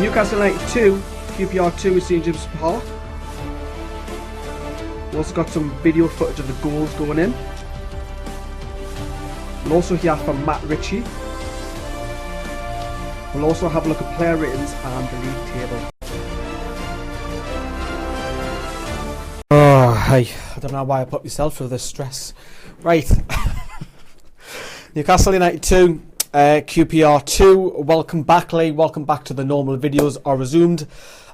Newcastle United 2, QPR 2 at St James Park. We've also got some video footage of the goals going in. We'll also hear from Matt Ritchie. We'll also have a look at player ratings and the league table. Oh, hey, I don't know why I put myself through this stress. Right. Newcastle United 2, QPR 2. Welcome back, Lee. Welcome back to the normal videos are resumed.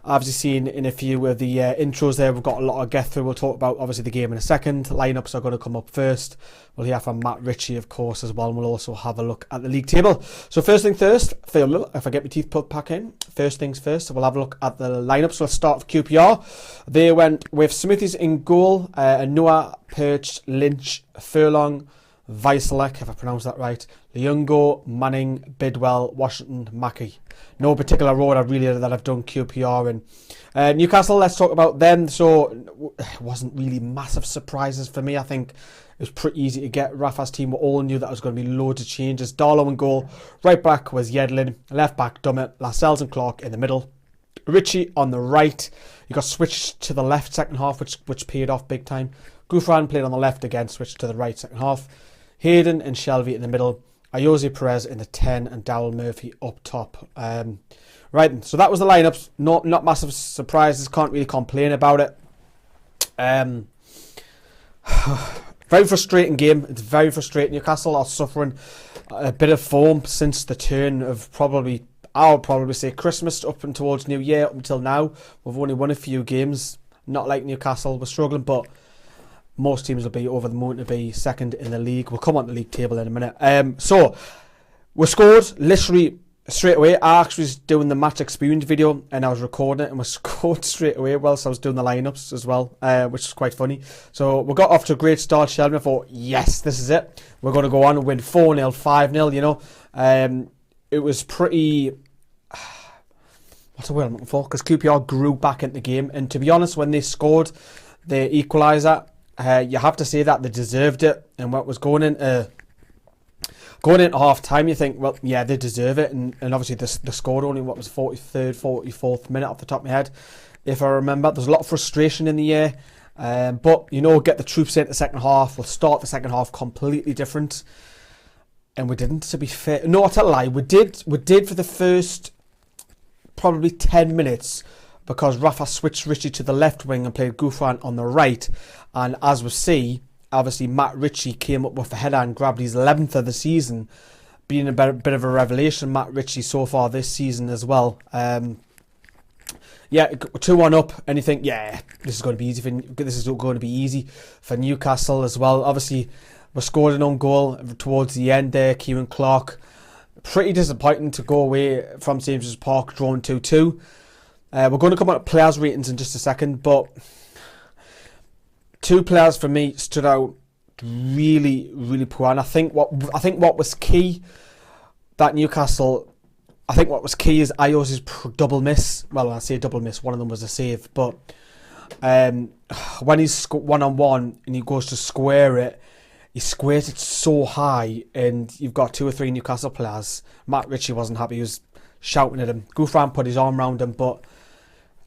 Obviously seen in a few of the intros there, we've got a lot to get through. We'll talk about obviously the game in a second. Lineups are going to come up first. We'll hear from Matt Ritchie, of course, as well, and we'll also have a look at the league table. So first thing first, if I get my teeth put back in, first things first, we'll have a look at the lineups. Let's start with QPR. They went with Smithies in goal, Noah, Perch, Lynch, Furlong, Vaiselek, if I pronounce that right, Leungo, Manning, Bidwell, Washington, Mackey. No particular order really that I've done QPR in. Newcastle, let's talk about them. So it wasn't really massive surprises for me. I think it was pretty easy to get. Rafa's team were all knew that there was going to be loads of changes. Darlow in goal. Right back was Yedlin. Left back Dummett. Lascelles and Clark in the middle. Ritchie on the right. You got switched to the left second half, which paid off big time. Gouffran played on the left again, switched to the right second half. Hayden and Shelvey in the middle. Ayoze Perez in the 10 and Darryl Murphy up top. Right, so that was the lineups. Not massive surprises. Can't really complain about it. Very frustrating game. It's very frustrating. Newcastle are suffering a bit of form since the turn of I would probably say Christmas up and towards New Year up until now. We've only won a few games. Not like Newcastle. We're struggling, but most teams will be over the moon to be second in the league. We'll come on to the league table in a minute. So we scored literally straight away. I actually was doing the match experience video and I was recording it and we scored straight away whilst I was doing the lineups as well, which is quite funny. So we got off to a great start. Shelby, I thought, yes, this is it. We're going to go on and win 4-0, 5-0, you know. It was pretty... What's the word I'm looking for? Because QPR grew back into the game. And to be honest, when they scored the equaliser, you have to say that they deserved it. And what was going into half time, you think, well, yeah, they deserve it. And obviously they scored only, what was 43rd, 44th minute off the top of my head, if I remember. There's a lot of frustration in the air. But, you know, get the troops into the second half. We'll start the second half completely different. And we didn't, to be fair. No, I'll tell a lie. We did for the first probably 10 minutes. Because Rafa switched Ritchie to the left wing and played Gouffran on the right. And as we see, obviously Matt Ritchie came up with a header and grabbed his 11th of the season. Being a bit of a revelation, Matt Ritchie so far this season as well. Yeah, 2-1 up, and you think, yeah, this is going to be easy for Newcastle as well. Obviously, we scored an own goal towards the end there, Kieran Clark. Pretty disappointing to go away from St James Park, drawn 2-2. We're going to come on to players' ratings in just a second, but two players for me stood out really, really poor. And I think what was key that Newcastle, I think what was key is Ayoze's double miss. Well, I say double miss, one of them was a save, but when he's one-on-one and he goes to square it, he squares it so high, and you've got 2 or 3 Newcastle players. Matt Ritchie wasn't happy; he was shouting at him. Gouffran put his arm around him, but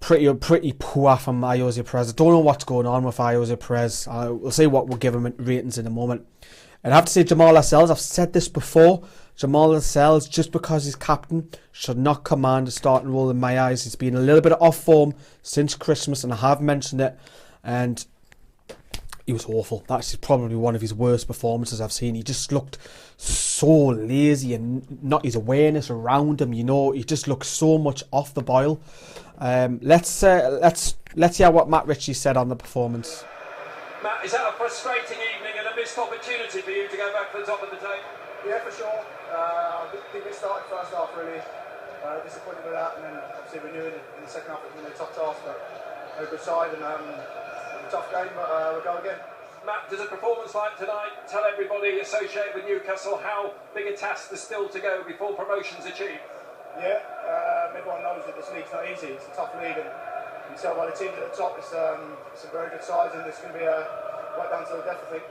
pretty poor from Ayoze Perez. I don't know what's going on with Ayoze Perez. We'll see what we'll give him ratings in a moment. And I have to say, Jamal Lascelles, I've said this before, Jamal Lascelles, just because he's captain, should not command a starting role in my eyes. He's been a little bit off form since Christmas, and I have mentioned it, and he was awful. That's probably one of his worst performances I've seen. He just looked so lazy, and not his awareness around him, you know, he just looked so much off the boil. Let's hear what Matt Ritchie said on the performance. Matt, is that a frustrating evening and a missed opportunity for you to go back to the top of the table? Yeah, for sure. I think we started first half really disappointed with that, and then obviously we knew in the second half it was going to be a tough task, but a good side and a tough game, but we'll go again. Matt, does a performance like tonight tell everybody associated with Newcastle how big a task there's still to go before promotion's achieved? Yeah, everyone knows that this league's not easy. It's a tough league, and you can tell by the teams at the top, it's some very good sides, and it's going to be right down to the death, I think.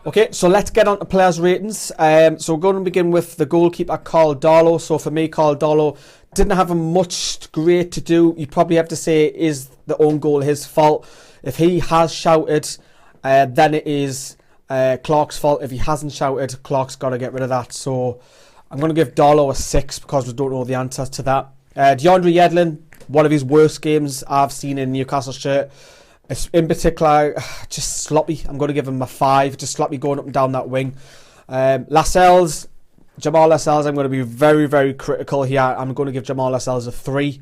Okay, so let's get on to players' ratings. So we're going to begin with the goalkeeper, Carl Darlow. So for me, Carl Darlow didn't have much great to do. You probably have to say, is the own goal his fault? If he has shouted, then it is Clark's fault. If he hasn't shouted, Clark's got to get rid of that. So I'm going to give Darlow a 6 because we don't know the answer to that. DeAndre Yedlin, one of his worst games I've seen in Newcastle shirt. In particular, just sloppy. I'm going to give him a 5. Just sloppy going up and down that wing. Lascelles, Jamal Lascelles, I'm going to be very, very critical here. I'm going to give Jamal Lascelles a 3.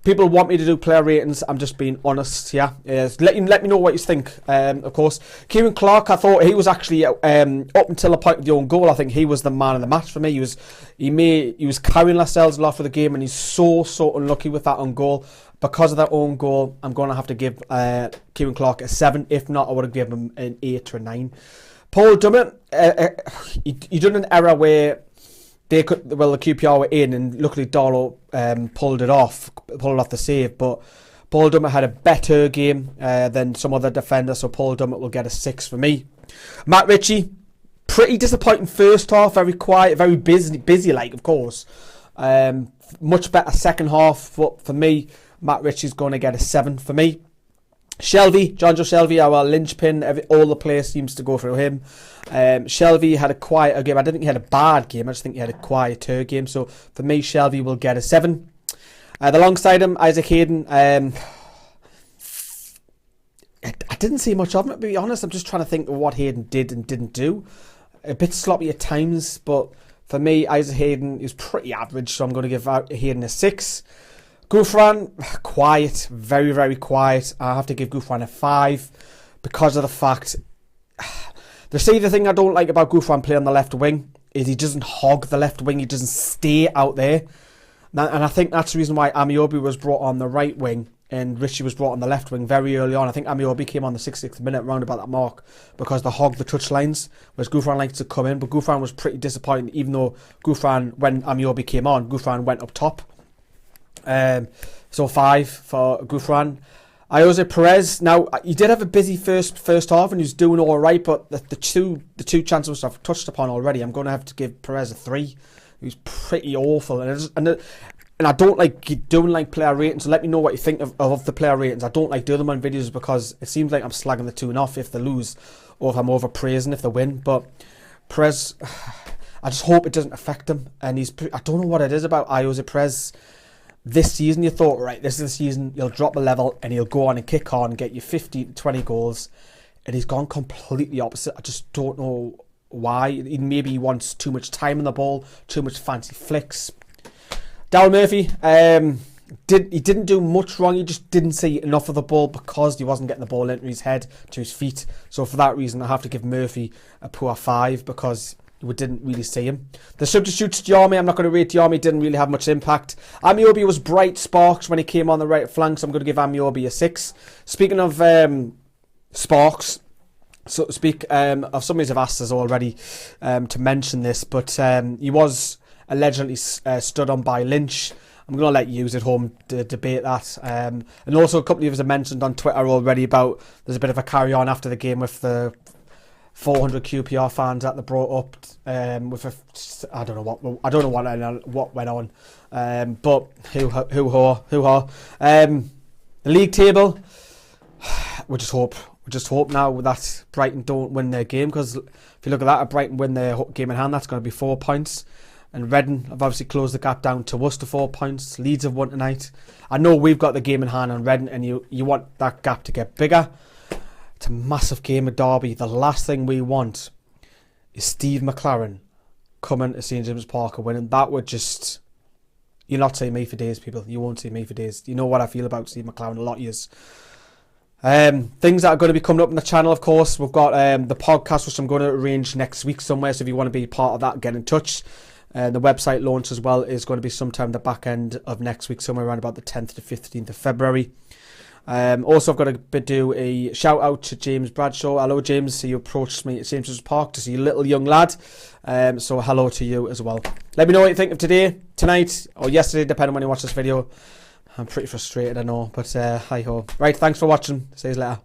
People want me to do player ratings. I'm just being honest here. Let me know what you think, of course. Kieran Clark, I thought he was actually, up until the point of the own goal, I think he was the man of the match for me. He was carrying Lascelles a lot for the game, and he's so unlucky with that own goal. Because of that own goal, I'm going to have to give Kieran Clark a 7. If not, I would have given him an 8 or a 9. Paul Dummett, he done an error where the QPR were in, and luckily Darlow pulled off the save. But Paul Dummett had a better game than some other defenders, so Paul Dummett will get a 6 for me. Matt Ritchie, pretty disappointing first half, very quiet, very busy like, of course. Much better second half, but for me, Matt Ritchie's going to get a 7 for me. Shelvey, John Joe Shelvey, our linchpin, all the players seems to go through him. Shelvey had a quieter game. I didn't think he had a bad game, I just think he had a quieter game. So for me, Shelvey will get a 7. Alongside him, Isaac Hayden. I didn't see much of him, to be honest. I'm just trying to think of what Hayden did and didn't do. A bit sloppy at times, but for me, Isaac Hayden is pretty average, so I'm going to give Hayden a 6. Gouffran, quiet, very, very quiet. I have to give Gouffran a 5 because of the fact... The thing I don't like about Gouffran playing on the left wing is he doesn't hog the left wing. He doesn't stay out there. And I think that's the reason why Amiobi was brought on the right wing and Ritchie was brought on the left wing very early on. I think Amiobi came on the 66th minute, round about that mark, because they hog the touch lines, whereas Gouffran likes to come in. But Gouffran was pretty disappointing, even though Gouffran, when Amiobi came on, Gouffran went up top. So 5 for Gouffran. Jose Perez, now he did have a busy first half and he was doing all right, but the two chances which I've touched upon already, I'm going to have to give Perez a 3. He was pretty awful, and I don't like doing player ratings. So let me know what you think of the player ratings. I don't like doing them on videos because it seems like I'm slagging the two off if they lose, or if I'm overpraising if they win. But Perez, I just hope it doesn't affect him. And I don't know what it is about Jose Perez. This season you thought, right, this is the season, he'll drop a level and he'll go on and kick on and get you 15 to 20 goals. And he's gone completely opposite. I just don't know why. Maybe he wants too much time on the ball, too much fancy flicks. Darryl Murphy, he didn't do much wrong. He just didn't see enough of the ball because he wasn't getting the ball into his head, to his feet. So for that reason, I have to give Murphy a poor 5 because we didn't really see him. The substitutes, Diarmi, I'm not going to rate Diarmi, didn't really have much impact. Amiobi was bright sparks when he came on the right flank, so I'm going to give Amiobi a 6. Speaking of sparks, so to speak, some of you have asked us already to mention this, but he was allegedly stood on by Lynch. I'm going to let you at home debate that. And also a couple of us have mentioned on Twitter already about there's a bit of a carry on after the game with the 400 QPR fans that they brought up I don't know what went on, but hoo-ha. The league table, we just hope now that Brighton don't win their game, because if you look at that, if Brighton win their game in hand, that's going to be 4 points. And Reading have obviously closed the gap down to us to 4 points. Leeds have won tonight. I know we've got the game in hand on Reading, and you want that gap to get bigger. It's a massive game of Derby. The last thing we want is Steve McLaren coming to St James Park and winning. That would just... You'll not see me for days, people. You won't see me for days. You know what I feel about Steve McLaren. A lot of years. Things that are going to be coming up on the channel, of course. We've got the podcast, which I'm going to arrange next week somewhere. So if you want to be part of that, get in touch. The website launch as well is going to be sometime the back end of next week, somewhere around about the 10th to 15th of February. Also, I've got to do a shout out to James Bradshaw. Hello, James. He approached me at St James's Park to see a little young lad. So hello to you as well. Let me know what you think of today, tonight, or yesterday, depending on when you watch this video. I'm pretty frustrated, I know, but hi ho. Right, thanks for watching. See you later.